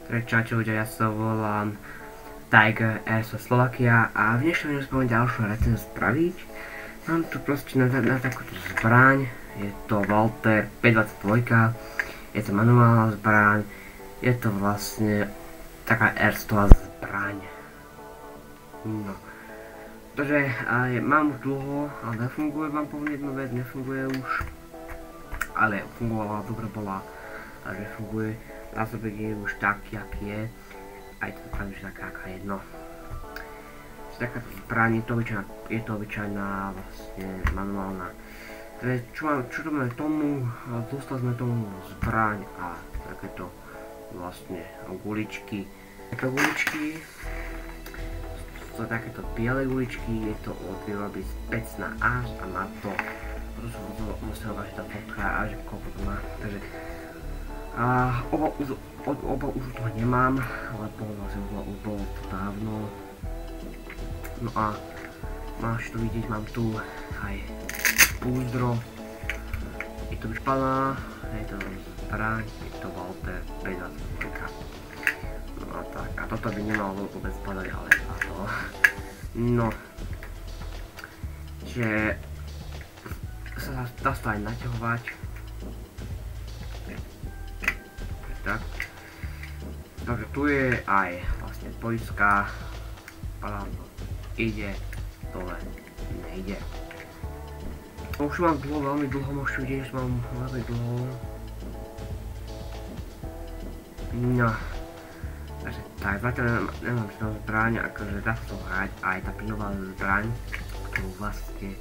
Čaute ľudia, ja sa volám Tiger Air zo Slovakia a v dnešnom videu spomínam ďalšiu recenziu spraviť. Mám tu proste na takúto zbraň, je to Walther 522, je to manuálna zbraň, je to vlastne taká airstová zbraň. No. Takže mám už dlho, ale nefunguje, vám poviem jednu vec, nefunguje už, ale fungovala, dobre bola, takže funguje. Násobek je už taký, aký je. Aj to pravím, že taká, aká je, no. Takáto zbraň, je to obyčajná vlastne manuálna. Takže čo máme tomu, dostali sme tomu zbraň a takéto vlastne guličky. Takéto guličky, sú to takéto biele guličky, je to od výroby Specna Až a má to, musím uvažiť tá fotka až koľko to má, takže oba už toho nemám, lebo vlastne bolo to dávno. No a máš tu vidieť, mám tu aj púzdro. Je to vyšpaná, je to zbraň, je to Walther 522. No a tak, a toto by nemalo vôbec spadať, ale na to. No. Čiže sa dá sa aj naťahovať. Tak. Takže tu je aj vlastne poistka, ale ide, dole nejde. Už mám dlho, veľmi dlho, môžete vidieť, že mám veľmi dlho. No. Takže tak, zatiaľ nemám žiadnu zbraň, akože dá sa to hrať aj tá plynová zbraň, ktorú vlastne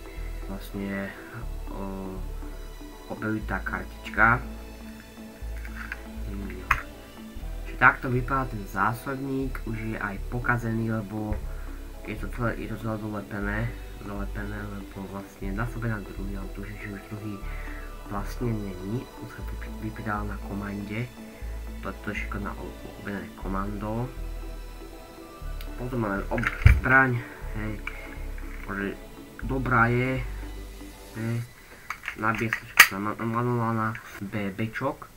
objaví tá kartička. Takto vypadá ten zásobník, už je aj pokazený, lebo je to celé dolepené, lebo vlastne dá sa na druhý, ale tuším, že už druhý vlastne není, už sa vypýtal na komande, to je všetko na objednané komando. Potom máme zbraň, hej, dobrá je, hej, nabije sa manuálna BBčok.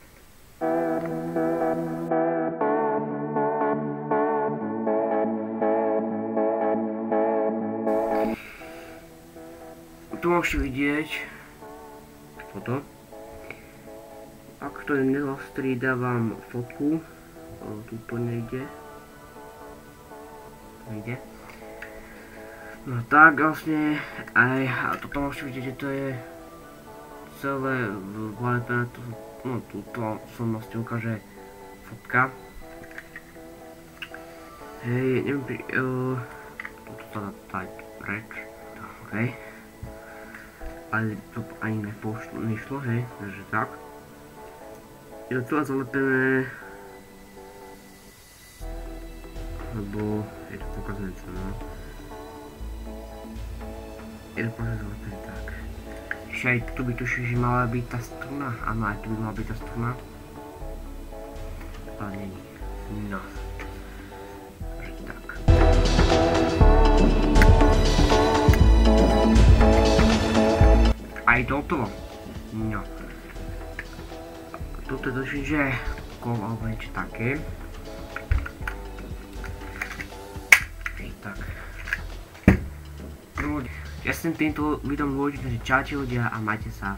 Tu môžete vidieť toto. Ak to nezastrí, dávam fotku. Tu to nejde. No tak vlastne aj toto môžete vidieť, že to je celé valepené. No túto som vlastne ukáže fotka. Hej, neviem, toto sa dá preč. Okej. Ale to ani nešlo, hej, takže tak. Je to celé zalepené, lebo je to pokazené celé, no. Je to pokazené zalepené, tak. Ešte aj tu by tuším, že mala byť tá struna, áno, aj tu by mala byť tá struna. Ale není, no. Takže tak. Aj to hotovo. No. Toto je tuším, že kol alebo niečo také. Tak. Ja som týmto videom dôležité, že čaute ľudia a majte sa.